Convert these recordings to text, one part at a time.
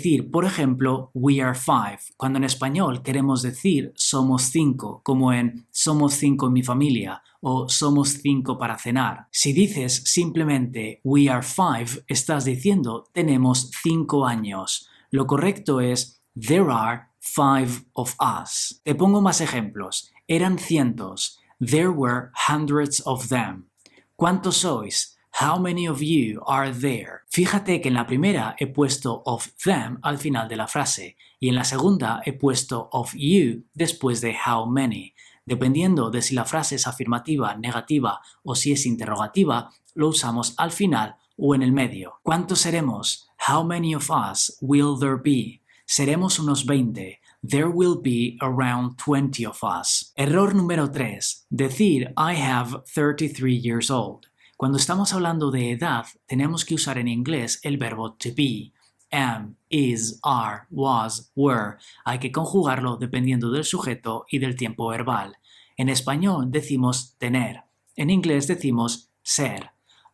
decir, por ejemplo, we are five, cuando en español queremos decir somos cinco, como en somos cinco en mi familia o somos cinco para cenar. Si dices simplemente we are five, estás diciendo tenemos 5 años. Lo correcto es there are 5 of us. Te pongo más ejemplos. Eran cientos. There were hundreds of them. ¿Cuántos sois? How many of you are there? Fíjate que en la primera he puesto of them al final de la frase y en la segunda he puesto of you después de how many. Dependiendo de si la frase es afirmativa, negativa o si es interrogativa, lo usamos al final o en el medio. ¿Cuántos seremos? How many of us will there be? Seremos unos 20. There will be around 20 of us. Error número 3. Decir I have 33 years old. Cuando estamos hablando de edad, tenemos que usar en inglés el verbo to be. Am, is, are, was, were. Hay que conjugarlo dependiendo del sujeto y del tiempo verbal. En español decimos tener. En inglés decimos ser.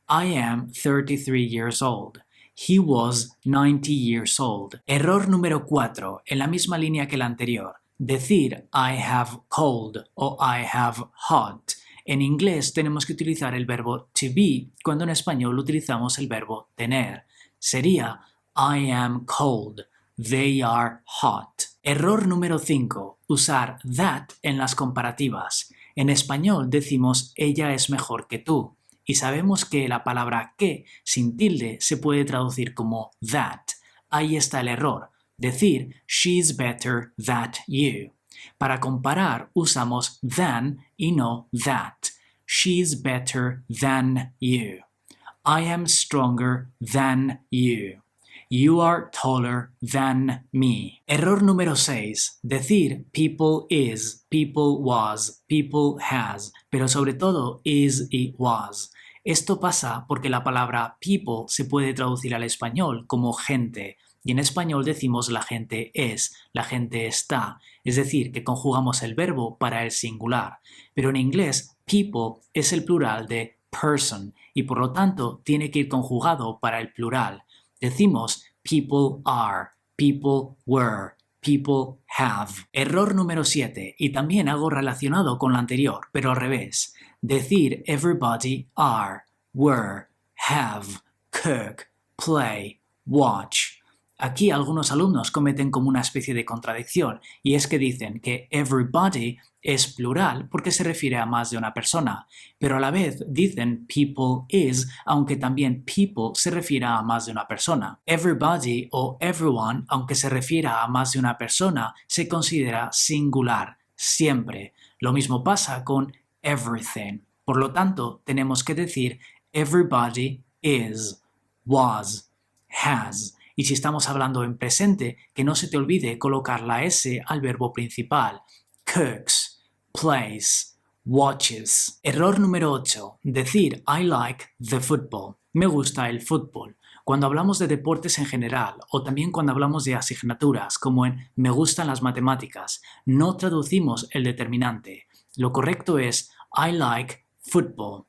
I am 33 years old. He was 90 years old. Error número 4, en la misma línea que el anterior. Decir I have cold o I have hot. En inglés tenemos que utilizar el verbo to be cuando en español utilizamos el verbo tener. Sería I am cold, they are hot. Error número 5. Usar that en las comparativas. En español decimos ella es mejor que tú. Y sabemos que la palabra que sin tilde se puede traducir como that. Ahí está el error. Decir she's better than you. Para comparar usamos than y no that. She's better than you. I am stronger than you. You are taller than me. Error número 6. Decir people is, people was, people has, pero sobre todo is y was. Esto pasa porque la palabra people se puede traducir al español como gente. Y en español decimos la gente es, la gente está, es decir, que conjugamos el verbo para el singular. Pero en inglés, people es el plural de person y por lo tanto tiene que ir conjugado para el plural. Decimos people are, people were, people have. Error número 7, y también algo relacionado con lo anterior, pero al revés. Decir everybody are, were, have, cook, play, watch. Aquí algunos alumnos cometen como una especie de contradicción y es que dicen que everybody es plural porque se refiere a más de una persona, pero a la vez dicen people is aunque también people se refiere a más de una persona. Everybody o everyone, aunque se refiera a más de una persona, se considera singular, siempre. Lo mismo pasa con everything. Por lo tanto, tenemos que decir everybody is, was, has. Y si estamos hablando en presente, que no se te olvide colocar la S al verbo principal. Cooks, plays, watches. Error número 8. Decir I like the football. Me gusta el fútbol. Cuando hablamos de deportes en general o también cuando hablamos de asignaturas como en me gustan las matemáticas, no traducimos el determinante. Lo correcto es I like football.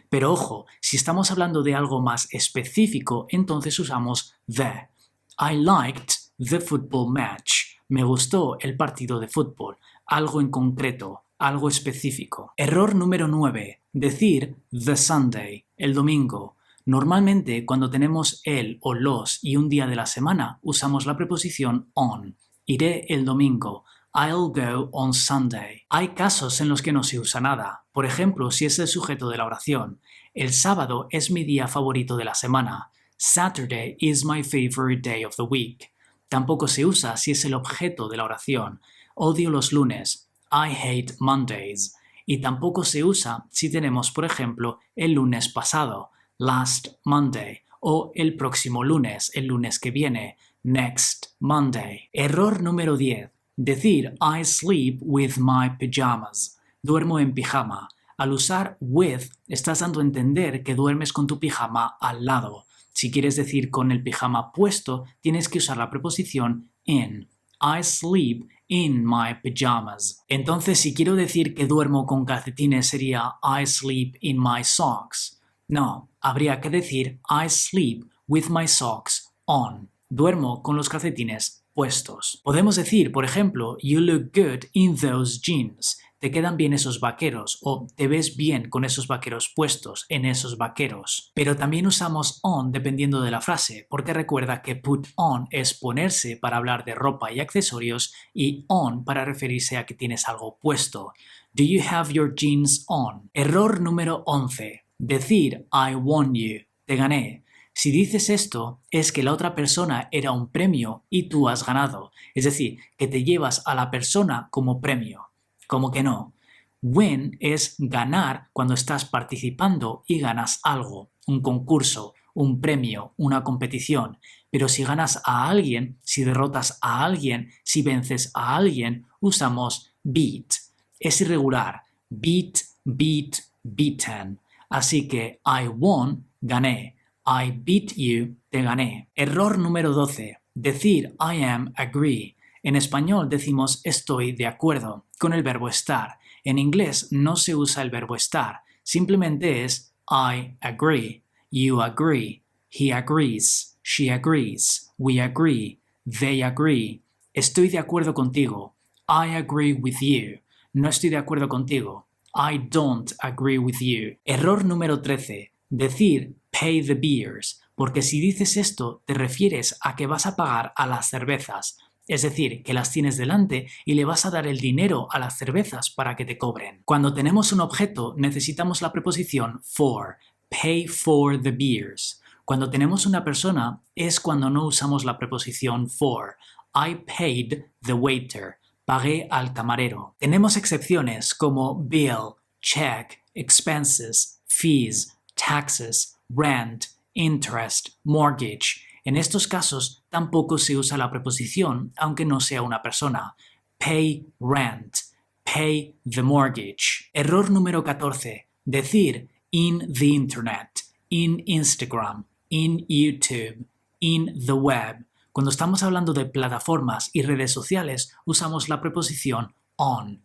Pero ojo, si estamos hablando de algo más específico, entonces usamos the. I liked the football match. Me gustó el partido de fútbol. Algo en concreto, algo específico. Error número 9. Decir the Sunday, el domingo. Normalmente cuando tenemos el o los y un día de la semana usamos la preposición on. Iré el domingo. I'll go on Sunday. Hay casos en los que no se usa nada. Por ejemplo, si es el sujeto de la oración. El sábado es mi día favorito de la semana. Saturday is my favorite day of the week. Tampoco se usa si es el objeto de la oración. Odio los lunes. I hate Mondays. Y tampoco se usa si tenemos, por ejemplo, el lunes pasado. Last Monday. O el próximo lunes, el lunes que viene. Next Monday. Error número 10. Decir I sleep with my pajamas. Duermo en pijama. Al usar with, estás dando a entender que duermes con tu pijama al lado. Si quieres decir con el pijama puesto, tienes que usar la preposición in. I sleep in my pajamas. Entonces, si quiero decir que duermo con calcetines, sería I sleep in my socks. No, habría que decir I sleep with my socks on. duermo con los calcetines puestos. Podemos decir, por ejemplo, you look good in those jeans. Te quedan bien esos vaqueros o te ves bien con esos vaqueros puestos en esos vaqueros. Pero también usamos on dependiendo de la frase, porque recuerda que put on es ponerse para hablar de ropa y accesorios y on para referirse a que tienes algo puesto. Do you have your jeans on? Error número 11. Decir I won you. Te gané. Si dices esto, es que la otra persona era un premio y tú has ganado. Es decir, que te llevas a la persona como premio. Como que no. Win es ganar cuando estás participando y ganas algo, un concurso, un premio, una competición. Pero si ganas a alguien, si derrotas a alguien, si vences a alguien, usamos beat. Es irregular. Beat, beat, beaten. Así que I won, gané. I beat you, te gané. Error número 12. Decir I am agree. En español decimos estoy de acuerdo, con el verbo estar. En inglés no se usa el verbo estar, simplemente es I agree, you agree, he agrees, she agrees, we agree, they agree. Estoy de acuerdo contigo. I agree with you. No estoy de acuerdo contigo. I don't agree with you. Error número 13. Decir pay the beers, porque si dices esto te refieres a que vas a pagar a las cervezas. Es decir, que las tienes delante y le vas a dar el dinero a las cervezas para que te cobren. Cuando tenemos un objeto necesitamos la preposición for, pay for the beers. Cuando tenemos una persona es cuando no usamos la preposición for. I paid the waiter. Pagué al camarero. Tenemos excepciones como bill, check, expenses, fees, taxes, rent, interest, mortgage. En estos casos tampoco se usa la preposición, aunque no sea una persona. Pay rent. Pay the mortgage. Error número 14. Decir in the internet, in Instagram, in YouTube, in the web. Cuando estamos hablando de plataformas y redes sociales, usamos la preposición on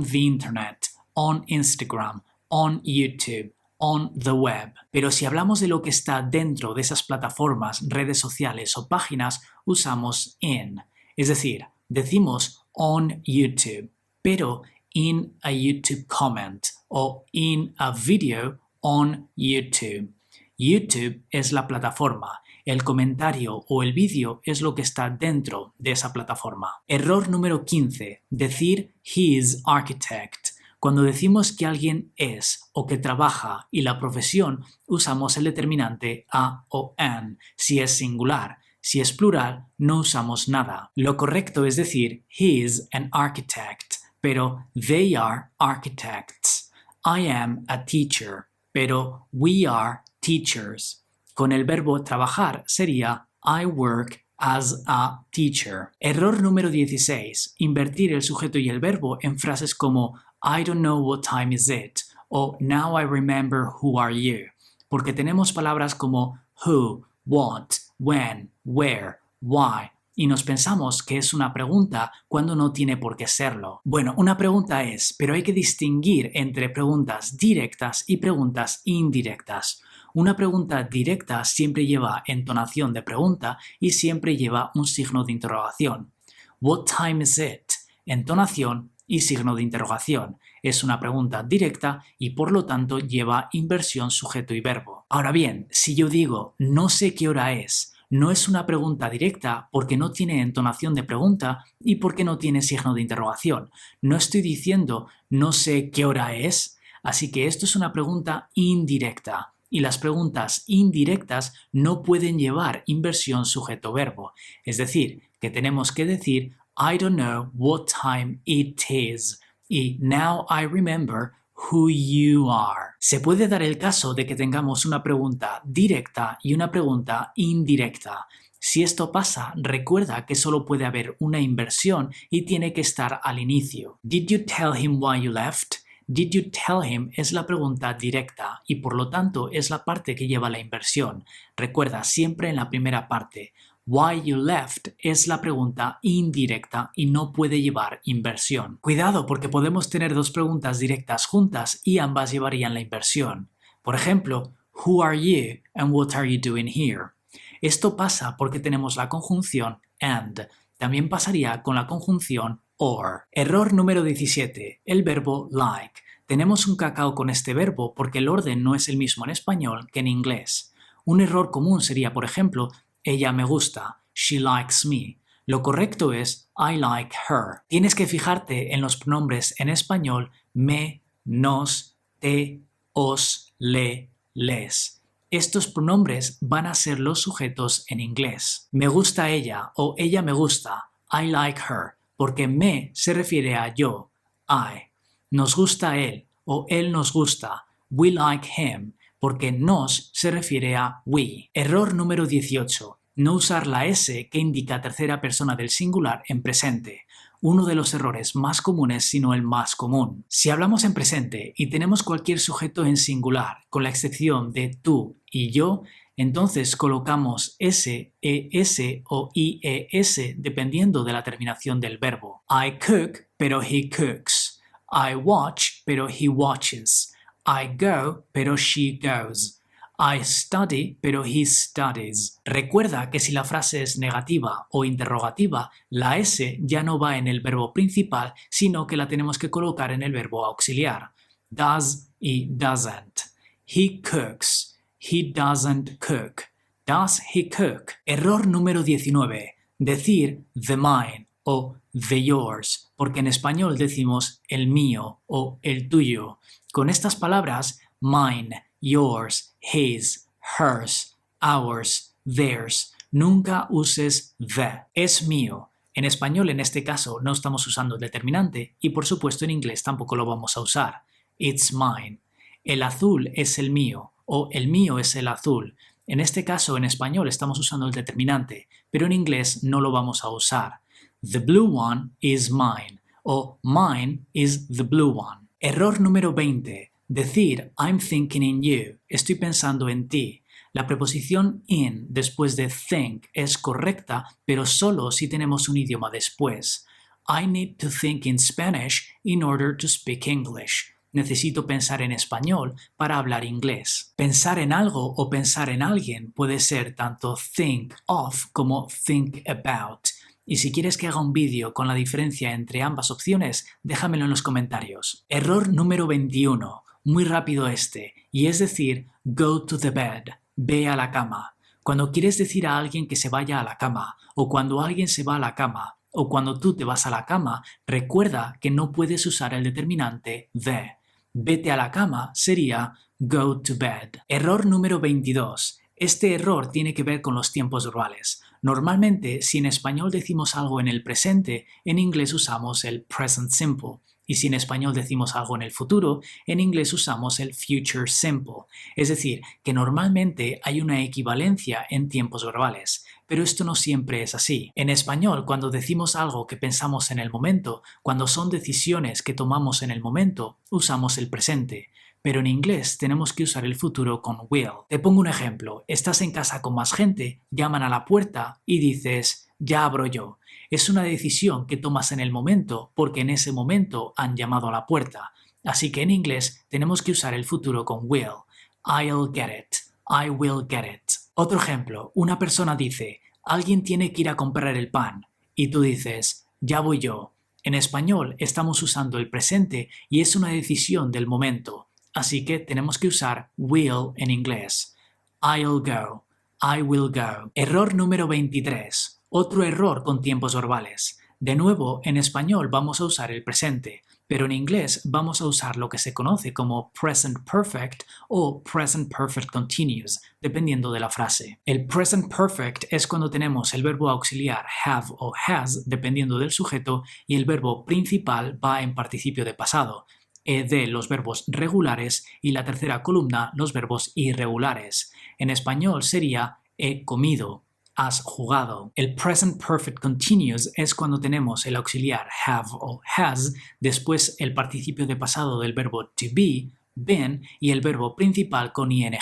the internet, on Instagram, on YouTube, on the web. Pero si hablamos de lo que está dentro de esas plataformas, redes sociales o páginas, usamos in. Es decir, decimos on YouTube, pero in a YouTube comment o in a video on YouTube. YouTube es la plataforma. El comentario o el vídeo es lo que está dentro de esa plataforma. Error número 15. Decir his architect. Cuando decimos que alguien es o que trabaja y la profesión, usamos el determinante a o an. Si es singular, si es plural, no usamos nada. Lo correcto es decir he's an architect, pero they are architects. I am a teacher, pero we are teachers. Con el verbo trabajar sería I work as a teacher. Error número 16. Invertir el sujeto y el verbo en frases como I don't know what time is it o now I remember who are you. Porque tenemos palabras como who, what, when, where, why y nos pensamos que es una pregunta cuando no tiene por qué serlo. Bueno, una pregunta es, pero hay que distinguir entre preguntas directas y preguntas indirectas. Una pregunta directa siempre lleva entonación de pregunta y siempre lleva un signo de interrogación. What time is it? Entonación y signo de interrogación. Es una pregunta directa y por lo tanto lleva inversión sujeto y verbo. Ahora bien, si yo digo no sé qué hora es, no es una pregunta directa porque no tiene entonación de pregunta y porque no tiene signo de interrogación. No estoy diciendo no sé qué hora es, así que esto es una pregunta indirecta. Y las preguntas indirectas no pueden llevar inversión sujeto-verbo. Es decir, que tenemos que decir I don't know what time it is y now I remember who you are. Se puede dar el caso de que tengamos una pregunta directa y una pregunta indirecta. Si esto pasa, recuerda que solo puede haber una inversión y tiene que estar al inicio. Did you tell him why you left? Did you tell him es la pregunta directa y por lo tanto es la parte que lleva la inversión. Recuerda siempre en la primera parte. Why you left es la pregunta indirecta y no puede llevar inversión. Cuidado porque podemos tener dos preguntas directas juntas y ambas llevarían la inversión. Por ejemplo, who are you and what are you doing here? Esto pasa porque tenemos la conjunción and. También pasaría con la conjunción or. Error número 17. El verbo like. Tenemos un cacao con este verbo porque el orden no es el mismo en español que en inglés. Un error común sería, por ejemplo, ella me gusta, she likes me. Lo correcto es I like her. Tienes que fijarte en los pronombres en español me, nos, te, os, le, les. Estos pronombres van a ser los sujetos en inglés. Me gusta ella o ella me gusta, I like her, porque me se refiere a yo, I. Nos gusta él o él nos gusta, we like him, porque nos se refiere a we. Error número 18. No usar la S que indica tercera persona del singular en presente. Uno de los errores más comunes, si no el más común. Si hablamos en presente y tenemos cualquier sujeto en singular, con la excepción de tú y yo, entonces colocamos S, ES o IES dependiendo de la terminación del verbo. I cook, pero he cooks. I watch, pero he watches. I go, pero she goes. I study, pero he studies. Recuerda que si la frase es negativa o interrogativa, la S ya no va en el verbo principal, sino que la tenemos que colocar en el verbo auxiliar. Does y doesn't. He cooks. He doesn't cook. Does he cook? Error número 19. Decir the mine o the yours, porque en español decimos el mío o el tuyo. Con estas palabras, mine, yours, his, hers, ours, theirs. Nunca uses the. Es mío. En español, en este caso, no estamos usando el determinante y, por supuesto, en inglés tampoco lo vamos a usar. It's mine. El azul es el mío o el mío es el azul. En este caso, en español, estamos usando el determinante, pero en inglés no lo vamos a usar. The blue one is mine o mine is the blue one. Error número 20. Decir I'm thinking in you, estoy pensando en ti. La preposición in después de think es correcta, pero solo si tenemos un idioma después. I need to think in Spanish in order to speak English. Necesito pensar en español para hablar inglés. Pensar en algo o pensar en alguien puede ser tanto think of como think about. Y si quieres que haga un vídeo con la diferencia entre ambas opciones, déjamelo en los comentarios. Error número 21. Muy rápido este, y es decir, go to the bed, ve a la cama. Cuando quieres decir a alguien que se vaya a la cama, o cuando alguien se va a la cama, o cuando tú te vas a la cama, recuerda que no puedes usar el determinante the. Vete a la cama sería go to bed. Error número 22. Este error tiene que ver con los tiempos verbales. Normalmente, si en español decimos algo en el presente, en inglés usamos el present simple. Y si en español decimos algo en el futuro, en inglés usamos el future simple. Es decir, que normalmente hay una equivalencia en tiempos verbales. Pero esto no siempre es así. En español, cuando decimos algo que pensamos en el momento, cuando son decisiones que tomamos en el momento, usamos el presente. Pero en inglés tenemos que usar el futuro con will. Te pongo un ejemplo. Estás en casa con más gente, llaman a la puerta y dices, ya abro yo. Es una decisión que tomas en el momento porque en ese momento han llamado a la puerta. Así que en inglés tenemos que usar el futuro con will. I'll get it. I will get it. Otro ejemplo. Una persona dice, alguien tiene que ir a comprar el pan. Y tú dices, ya voy yo. En español estamos usando el presente y es una decisión del momento. Así que tenemos que usar will en inglés. I'll go. I will go. Error número 23. Otro error con tiempos verbales. De nuevo, en español vamos a usar el presente, pero en inglés vamos a usar lo que se conoce como present perfect o present perfect continuous, dependiendo de la frase. El present perfect es cuando tenemos el verbo auxiliar have o has, dependiendo del sujeto, y el verbo principal va en participio de pasado. De los verbos regulares y la tercera columna los verbos irregulares. En español sería he comido, has jugado. El present perfect continuous es cuando tenemos el auxiliar have o has, después el participio de pasado del verbo to be, been, y el verbo principal con ing.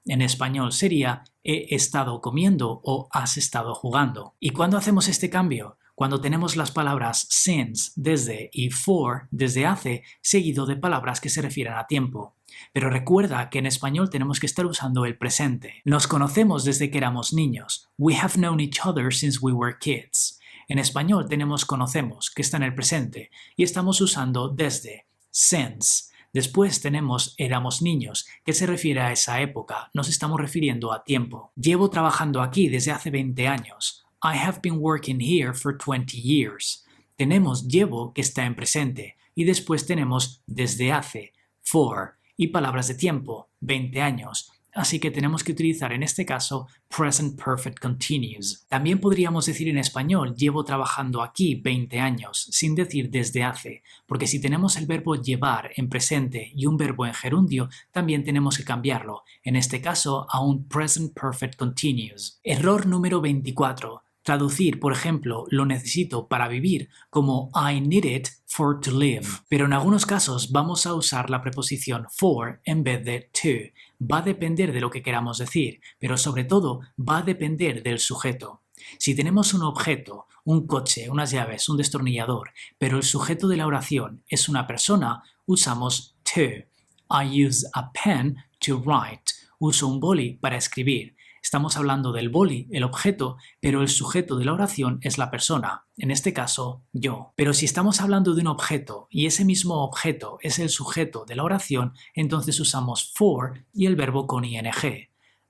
En español sería he estado comiendo o has estado jugando. ¿Y cuándo hacemos este cambio? Cuando tenemos las palabras since, desde, y for, desde hace, seguido de palabras que se refieren a tiempo. Pero recuerda que en español tenemos que estar usando el presente. Nos conocemos desde que éramos niños. We have known each other since we were kids. En español tenemos conocemos, que está en el presente, y estamos usando desde, since. Después tenemos éramos niños, que se refiere a esa época, nos estamos refiriendo a tiempo. Llevo trabajando aquí desde hace 20 años. I have been working here for 20 years. Tenemos llevo, que está en presente, y después tenemos desde hace, for, y palabras de tiempo, 20 años. Así que tenemos que utilizar en este caso present perfect continuous. También podríamos decir en español llevo trabajando aquí 20 años, sin decir desde hace, porque si tenemos el verbo llevar en presente y un verbo en gerundio, también tenemos que cambiarlo, en este caso a un present perfect continuous. Error número 24. Traducir, por ejemplo, lo necesito para vivir como I need it for to live. Pero en algunos casos vamos a usar la preposición for en vez de to. Va a depender de lo que queramos decir, pero sobre todo va a depender del sujeto. Si tenemos un objeto, un coche, unas llaves, un destornillador, pero el sujeto de la oración es una persona, usamos to. I use a pen to write. Uso un boli para escribir. Estamos hablando del boli, el objeto, pero el sujeto de la oración es la persona, en este caso, yo. Pero si estamos hablando de un objeto y ese mismo objeto es el sujeto de la oración, entonces usamos for y el verbo con ing.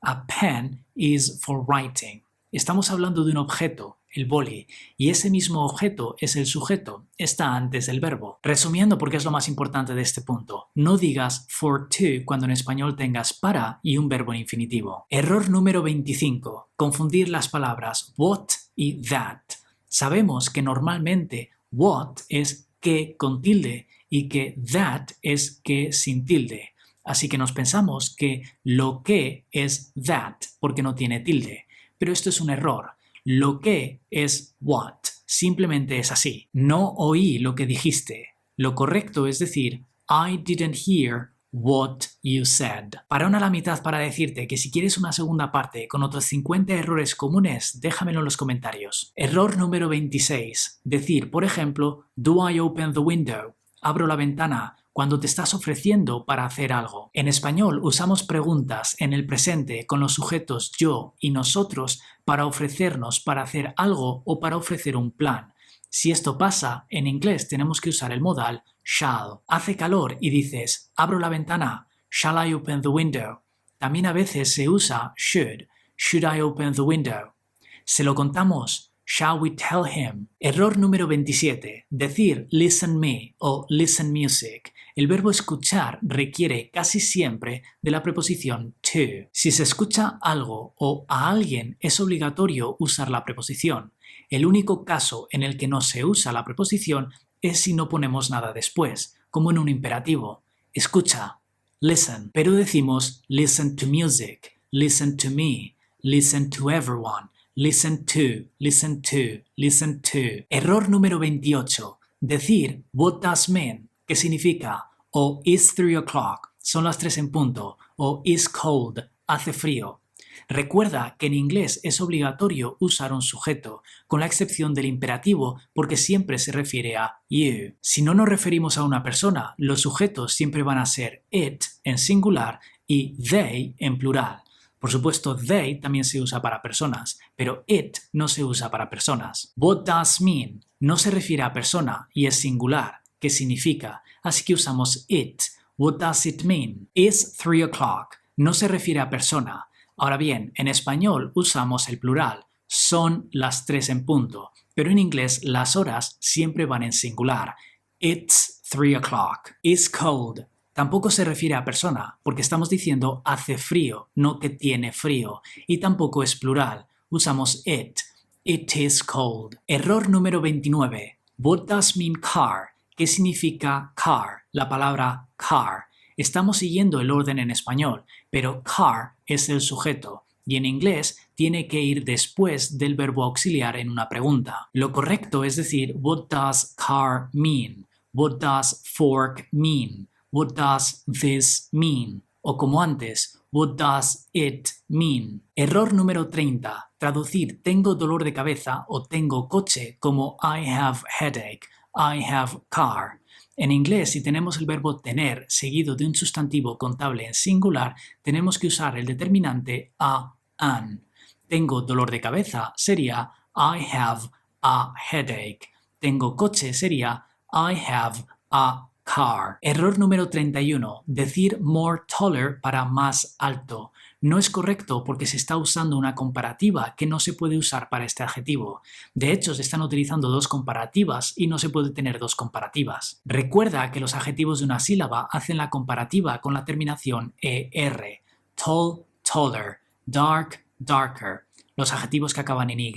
A pen is for writing. Estamos hablando de un objeto, el boli, y ese mismo objeto es el sujeto, está antes del verbo. Resumiendo, porque es lo más importante de este punto, no digas for to cuando en español tengas para y un verbo en infinitivo. Error número 25. Confundir las palabras what y that. Sabemos que normalmente what es que con tilde y que that es que sin tilde. Así que nos pensamos que lo que es that porque no tiene tilde. Pero esto es un error. Lo que es what. Simplemente es así. No oí lo que dijiste. Lo correcto es decir, I didn't hear what you said. Para una a la mitad para decirte que si quieres una segunda parte con otros 50 errores comunes, déjamelo en los comentarios. Error número 26. Decir, por ejemplo, do I open the window? Abro la ventana. Cuando te estás ofreciendo para hacer algo. En español usamos preguntas en el presente con los sujetos yo y nosotros para ofrecernos para hacer algo o para ofrecer un plan. Si esto pasa, en inglés tenemos que usar el modal shall. Hace calor y dices, abro la ventana, shall I open the window? También a veces se usa should. Should I open the window? Se lo contamos. Shall we tell him? Error número 27. Decir listen me o listen music. El verbo escuchar requiere casi siempre de la preposición to. Si se escucha algo o a alguien es obligatorio usar la preposición. El único caso en el que no se usa la preposición es si no ponemos nada después, como en un imperativo. Escucha, listen. Pero decimos listen to music, listen to me, listen to everyone. Listen to, listen to, listen to. Error número 28. Decir what does mean, que significa o is 3 o'clock, son las 3 en punto, o is cold, hace frío. Recuerda que en inglés es obligatorio usar un sujeto, con la excepción del imperativo porque siempre se refiere a you. Si no nos referimos a una persona, los sujetos siempre van a ser it en singular y they en plural. Por supuesto, they también se usa para personas, pero it no se usa para personas. What does mean no se refiere a persona y es singular, que significa, así que usamos it. What does it mean? Is 3 o'clock no se refiere a persona. Ahora bien, en español usamos el plural, son las 3 en punto, pero en inglés las horas siempre van en singular. It's 3 o'clock. Is cold. Tampoco se refiere a persona, porque estamos diciendo hace frío, no que tiene frío, y tampoco es plural. Usamos it. It is cold. Error número 29. What does mean car? ¿Qué significa car? La palabra car. Estamos siguiendo el orden en español, pero car es el sujeto, y en inglés tiene que ir después del verbo auxiliar en una pregunta. Lo correcto es decir, what does car mean? What does fork mean? What does this mean? O como antes, what does it mean? Error número 30. Traducir tengo dolor de cabeza o tengo coche como I have headache, I have car. En inglés, si tenemos el verbo tener seguido de un sustantivo contable en singular, tenemos que usar el determinante a, an. Tengo dolor de cabeza sería I have a headache. Tengo coche sería I have a car. Error número 31. Decir more taller para más alto. No es correcto porque se está usando una comparativa que no se puede usar para este adjetivo. De hecho, se están utilizando dos comparativas y no se puede tener dos comparativas. Recuerda que los adjetivos de una sílaba hacen la comparativa con la terminación ER. Tall, taller. Dark, darker. Los adjetivos que acaban en Y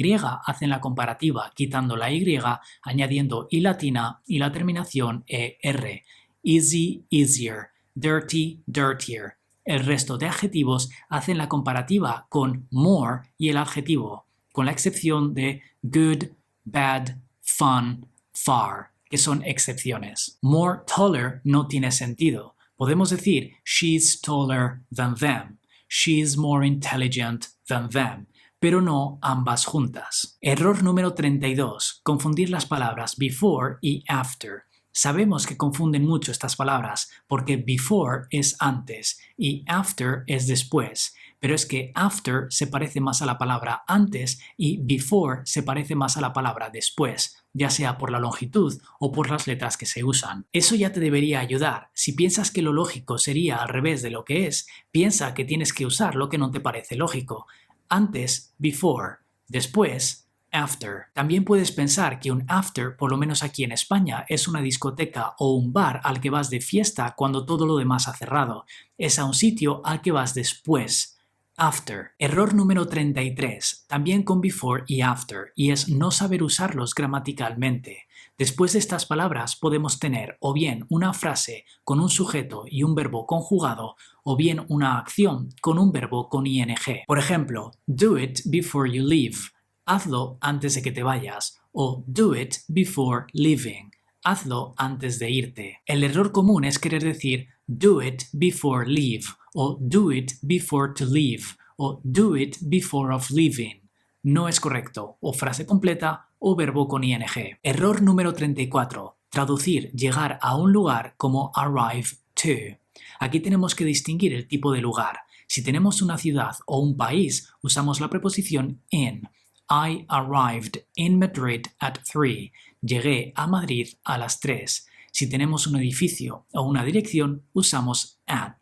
hacen la comparativa quitando la Y, añadiendo I latina y la terminación ER. Easy, easier. Dirty, dirtier. El resto de adjetivos hacen la comparativa con more y el adjetivo, con la excepción de good, bad, fun, far, que son excepciones. More taller no tiene sentido. Podemos decir she's taller than them. She's more intelligent than them. Pero no ambas juntas. Error número 32. Confundir las palabras before y after. Sabemos que confunden mucho estas palabras porque before es antes y after es después, pero es que after se parece más a la palabra antes y before se parece más a la palabra después, ya sea por la longitud o por las letras que se usan. Eso ya te debería ayudar. Si piensas que lo lógico sería al revés de lo que es, piensa que tienes que usar lo que no te parece lógico. Antes, before, después, after. También puedes pensar que un after, por lo menos aquí en España, es una discoteca o un bar al que vas de fiesta cuando todo lo demás ha cerrado. Es a un sitio al que vas después. After. Error número 33, también con before y after, y es no saber usarlos gramaticalmente. Después de estas palabras podemos tener o bien una frase con un sujeto y un verbo conjugado, o bien una acción con un verbo con ing. Por ejemplo, do it before you leave. Hazlo antes de que te vayas. O do it before leaving. Hazlo antes de irte. El error común es querer decir do it before leave. O do it before to leave. O do it before of leaving. No es correcto. O frase completa o verbo con ing. Error número 34. Traducir llegar a un lugar como arrive to. Aquí tenemos que distinguir el tipo de lugar. Si tenemos una ciudad o un país, usamos la preposición in. I arrived in Madrid at 3. Llegué a Madrid a las 3. Si tenemos un edificio o una dirección, usamos at.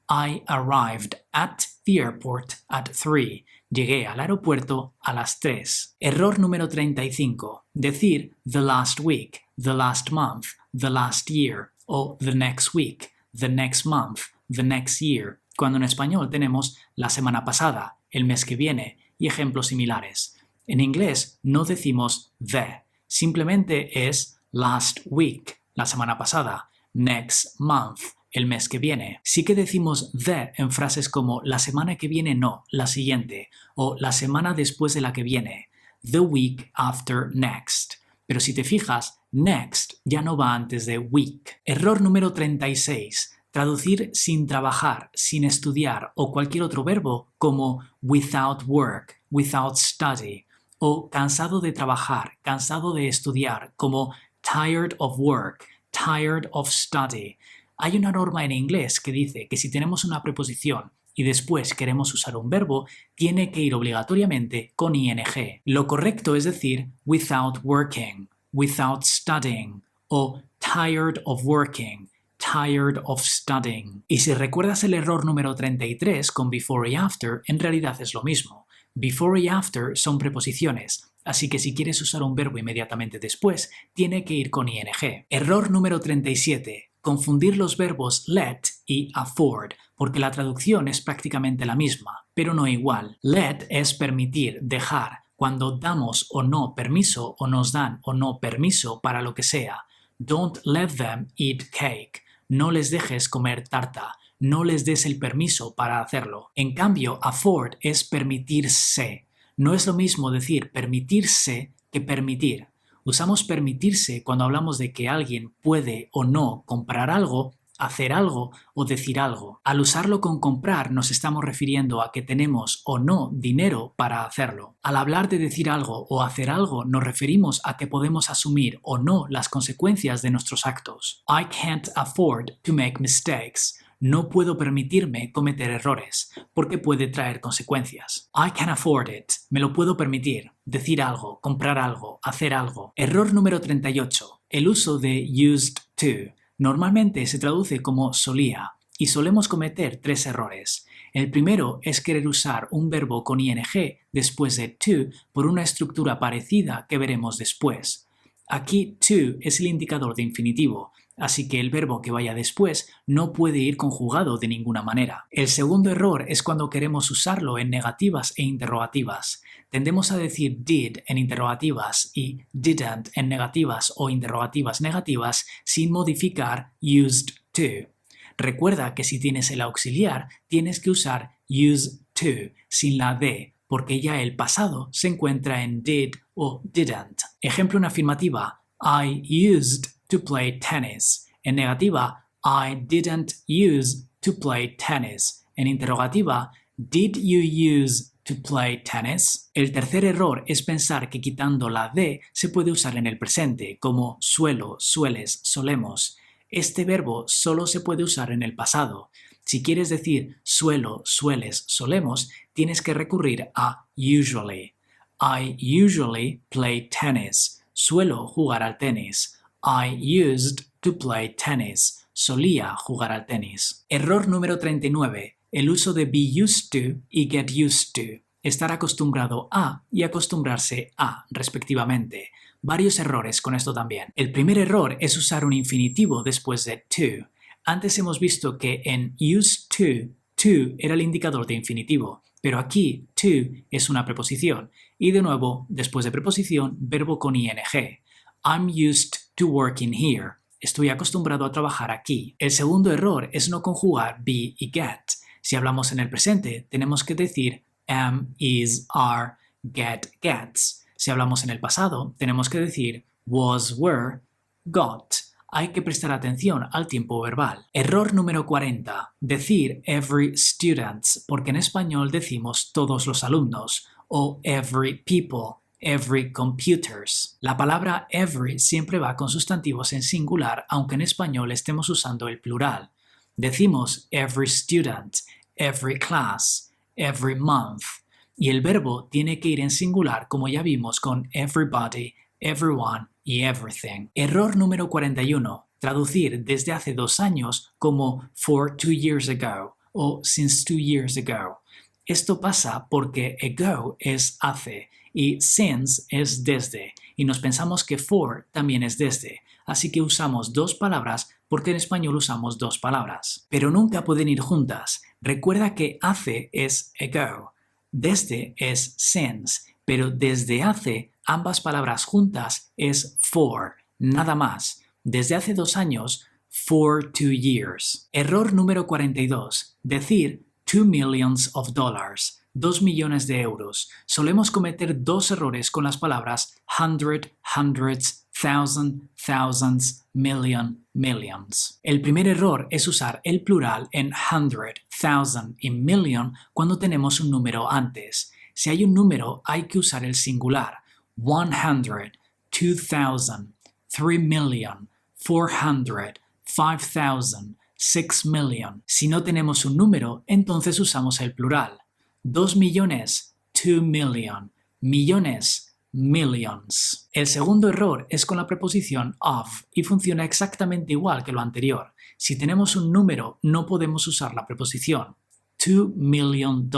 I arrived at the airport at 3. Llegué al aeropuerto a las 3. Error número 35. Decir the last week, the last month, the last year o the next week, the next month, the next year, cuando en español tenemos la semana pasada, el mes que viene y ejemplos similares. En inglés no decimos the, simplemente es last week, la semana pasada, next month, el mes que viene. Sí que decimos the en frases como la semana que viene no, la siguiente, o la semana después de la que viene, the week after next. Pero si te fijas, next ya no va antes de week. Error número 36. Traducir sin trabajar, sin estudiar o cualquier otro verbo como without work, without study. O cansado de trabajar, cansado de estudiar, como tired of work, tired of study. Hay una norma en inglés que dice que si tenemos una preposición y después queremos usar un verbo, tiene que ir obligatoriamente con ing. Lo correcto es decir without working, without studying o tired of working, tired of studying. Y si recuerdas el error número 33 con before y after, en realidad es lo mismo. Before y after son preposiciones, así que si quieres usar un verbo inmediatamente después, tiene que ir con ing. Error número 37. Confundir los verbos let y afford, porque la traducción es prácticamente la misma, pero no igual. Let es permitir, dejar, cuando damos o no permiso o nos dan o no permiso para lo que sea. Don't let them eat cake. No les dejes comer tarta. No les des el permiso para hacerlo. En cambio, afford es permitirse. No es lo mismo decir permitirse que permitir. Usamos permitirse cuando hablamos de que alguien puede o no comprar algo, hacer algo o decir algo. Al usarlo con comprar nos estamos refiriendo a que tenemos o no dinero para hacerlo. Al hablar de decir algo o hacer algo nos referimos a que podemos asumir o no las consecuencias de nuestros actos. I can't afford to make mistakes. No puedo permitirme cometer errores, porque puede traer consecuencias. I can afford it. Me lo puedo permitir. Decir algo, comprar algo, hacer algo. Error número 38. El uso de used to. Normalmente se traduce como solía, y solemos cometer 3 errores. El primero es querer usar un verbo con ing después de to por una estructura parecida que veremos después. Aquí to es el indicador de infinitivo, así que el verbo que vaya después no puede ir conjugado de ninguna manera. El segundo error es cuando queremos usarlo en negativas e interrogativas. Tendemos a decir did en interrogativas y didn't en negativas o interrogativas negativas sin modificar used to. Recuerda que si tienes el auxiliar, tienes que usar used to sin la de, porque ya el pasado se encuentra en did o didn't. Ejemplo en afirmativa, I used to play tennis. En negativa, I didn't use to play tennis. En interrogativa, did you use to play tennis? El tercer error es pensar que quitando la de se puede usar en el presente, como suelo, sueles, solemos. Este verbo solo se puede usar en el pasado. Si quieres decir suelo, sueles, solemos, tienes que recurrir a usually. I usually play tennis. Suelo jugar al tenis. I used to play tennis. Solía jugar al tenis. Error número 39. El uso de be used to y get used to. Estar acostumbrado a y acostumbrarse a, respectivamente. Varios errores con esto también. El primer error es usar un infinitivo después de to. Antes hemos visto que en used to era el indicador de infinitivo, pero aquí to es una preposición. Y de nuevo, después de preposición, verbo con ing. I'm used to working here. Estoy acostumbrado a trabajar aquí. El segundo error es no conjugar be y get. Si hablamos en el presente, tenemos que decir am, is, are, get, gets. Si hablamos en el pasado, tenemos que decir was, were, got. Hay que prestar atención al tiempo verbal. Error número 40. Decir every students, porque en español decimos todos los alumnos, o every people, every computers. La palabra every siempre va con sustantivos en singular, aunque en español estemos usando el plural. Decimos every student, every class, every month. Y el verbo tiene que ir en singular, como ya vimos con everybody, everyone y everything. Error número 41. Traducir desde hace 2 años como for 2 years ago o since 2 years ago. Esto pasa porque ago es hace y since es desde, y nos pensamos que for también es desde, así que usamos 2 palabras porque en español usamos 2 palabras. Pero nunca pueden ir juntas. Recuerda que hace es ago, desde es since, pero desde hace ambas palabras juntas es for, nada más. Desde hace 2 años, for 2 years. Error número 42. Decir $2 million, 2 millones de euros. Solemos cometer 2 errores con las palabras hundred, hundreds, thousand, thousands, million, millions. El primer error es usar el plural en hundred, thousand y million cuando tenemos un número antes. Si hay un número, hay que usar el singular. 100, 2000, 3 million, 400, 5000, 6 million. Si no tenemos un número, entonces usamos el plural. 2 millones, 2 million. Millones, millions. El segundo error es con la preposición of y funciona exactamente igual que lo anterior. Si tenemos un número, no podemos usar la preposición. $2 million,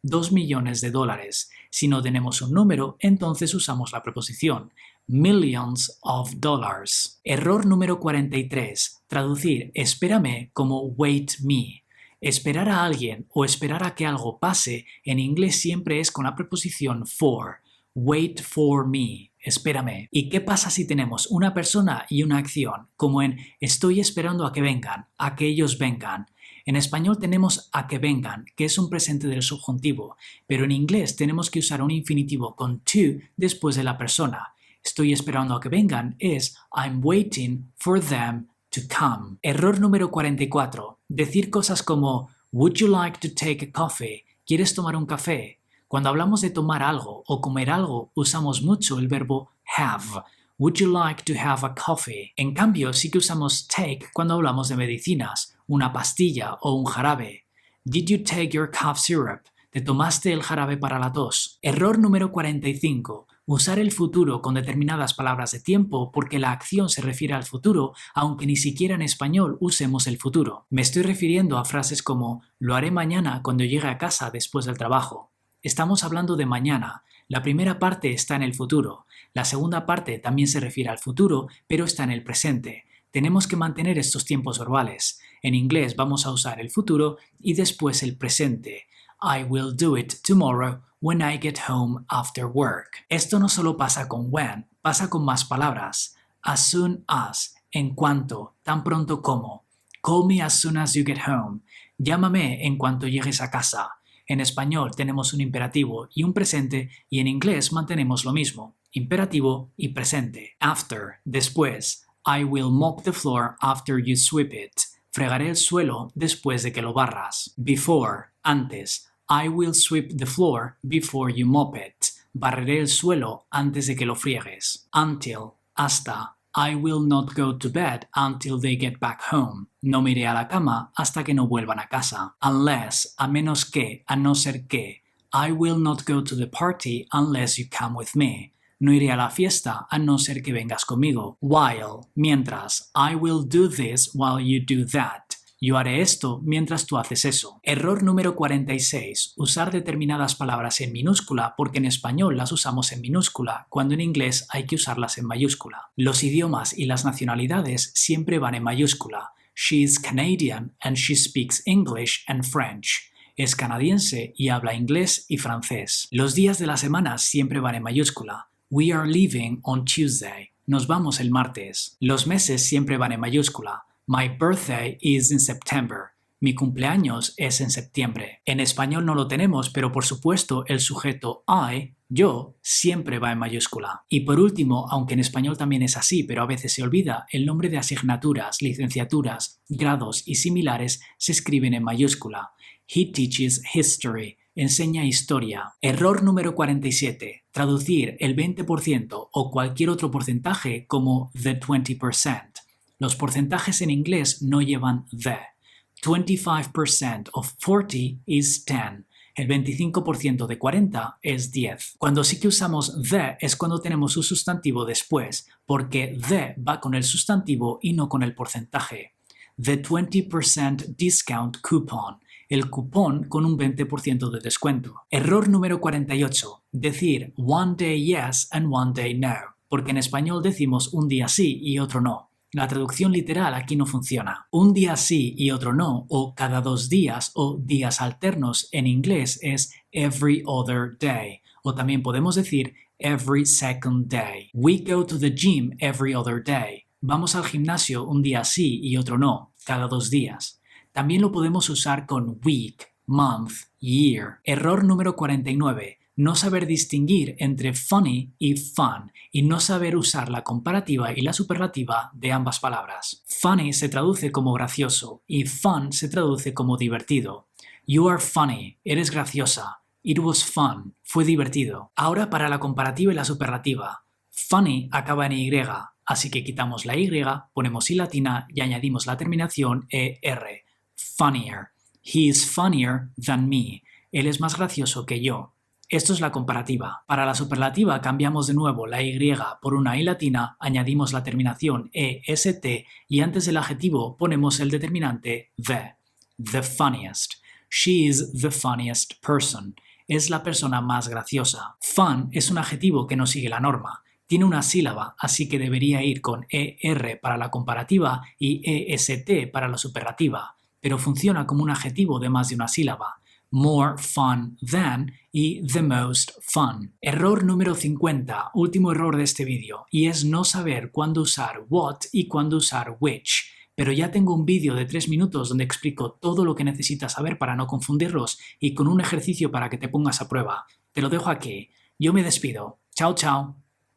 2 millones de dólares. Si no tenemos un número, entonces usamos la preposición. Millions of dollars. Error número 43. Traducir espérame como wait me. Esperar a alguien o esperar a que algo pase en inglés siempre es con la preposición for. Wait for me. Espérame. ¿Y qué pasa si tenemos una persona y una acción? Como en estoy esperando a que vengan, a que ellos vengan. En español tenemos a que vengan, que es un presente del subjuntivo, pero en inglés tenemos que usar un infinitivo con to después de la persona. Estoy esperando a que vengan es I'm waiting for them to come. Error número 44. Decir cosas como Would you like to take a coffee? ¿Quieres tomar un café? Cuando hablamos de tomar algo o comer algo, usamos mucho el verbo have. Would you like to have a coffee? En cambio, sí que usamos take cuando hablamos de medicinas, una pastilla o un jarabe. Did you take your cough syrup? ¿Te tomaste el jarabe para la tos? Error número 45. Usar el futuro con determinadas palabras de tiempo porque la acción se refiere al futuro, aunque ni siquiera en español usemos el futuro. Me estoy refiriendo a frases como lo haré mañana cuando llegue a casa después del trabajo. Estamos hablando de mañana. La primera parte está en el futuro. La segunda parte también se refiere al futuro, pero está en el presente. Tenemos que mantener estos tiempos verbales. En inglés vamos a usar el futuro y después el presente. I will do it tomorrow when I get home after work. Esto no solo pasa con when, pasa con más palabras. As soon as, en cuanto, tan pronto como. Call me as soon as you get home. Llámame en cuanto llegues a casa. En español tenemos un imperativo y un presente y en inglés mantenemos lo mismo, imperativo y presente. After, después. I will mop the floor after you sweep it. Fregaré el suelo después de que lo barras. Before, antes. I will sweep the floor before you mop it. Barreré el suelo antes de que lo friegues. Until, hasta. I will not go to bed until they get back home. No me iré a la cama hasta que no vuelvan a casa. Unless, a menos que, a no ser que. I will not go to the party unless you come with me. No iré a la fiesta a no ser que vengas conmigo. While, mientras. I will do this while you do that. Yo haré esto mientras tú haces eso. Error número 46. Usar determinadas palabras en minúscula porque en español las usamos en minúscula, cuando en inglés hay que usarlas en mayúscula. Los idiomas y las nacionalidades siempre van en mayúscula. She is Canadian and she speaks English and French. Es canadiense y habla inglés y francés. Los días de la semana siempre van en mayúscula. We are leaving on Tuesday. Nos vamos el martes. Los meses siempre van en mayúscula. My birthday is in September. Mi cumpleaños es en septiembre. En español no lo tenemos, pero por supuesto el sujeto I, yo, siempre va en mayúscula. Y por último, aunque en español también es así, pero a veces se olvida, el nombre de asignaturas, licenciaturas, grados y similares se escriben en mayúscula. He teaches history. Enseña historia. Error número 47. Traducir el 20% o cualquier otro porcentaje como the 20%. Los porcentajes en inglés no llevan the. 25% of 40 is 10. El 25% de 40 es 10. Cuando sí que usamos the es cuando tenemos un sustantivo después, porque the va con el sustantivo y no con el porcentaje. The 20% discount coupon. El cupón con un 20% de descuento. Error número 48. Decir one day yes and one day no, porque en español decimos un día sí y otro no. La traducción literal aquí no funciona. Un día sí y otro no, o cada 2 días o días alternos en inglés es every other day, o también podemos decir every second day. We go to the gym every other day. Vamos al gimnasio un día sí y otro no, cada 2 días. También lo podemos usar con week, month, year. Error número 49. No saber distinguir entre funny y fun y no saber usar la comparativa y la superlativa de ambas palabras. Funny se traduce como gracioso y fun se traduce como divertido. You are funny, eres graciosa. It was fun, fue divertido. Ahora para la comparativa y la superlativa. Funny acaba en y, así que quitamos la y, ponemos i latina y añadimos la terminación er. Funnier. He is funnier than me. Él es más gracioso que yo. Esto es la comparativa. Para la superlativa cambiamos de nuevo la y por una i latina, añadimos la terminación est y antes del adjetivo ponemos el determinante the. The funniest. She is the funniest person. Es la persona más graciosa. Fun es un adjetivo que no sigue la norma. Tiene una sílaba, así que debería ir con er para la comparativa y est para la superlativa, pero funciona como un adjetivo de más de una sílaba. More fun than y the most fun. Error número 50, último error de este vídeo, y es no saber cuándo usar what y cuándo usar which. Pero ya tengo un vídeo de 3 minutos donde explico todo lo que necesitas saber para no confundirlos y con un ejercicio para que te pongas a prueba. Te lo dejo aquí. Yo me despido. Chao, chao.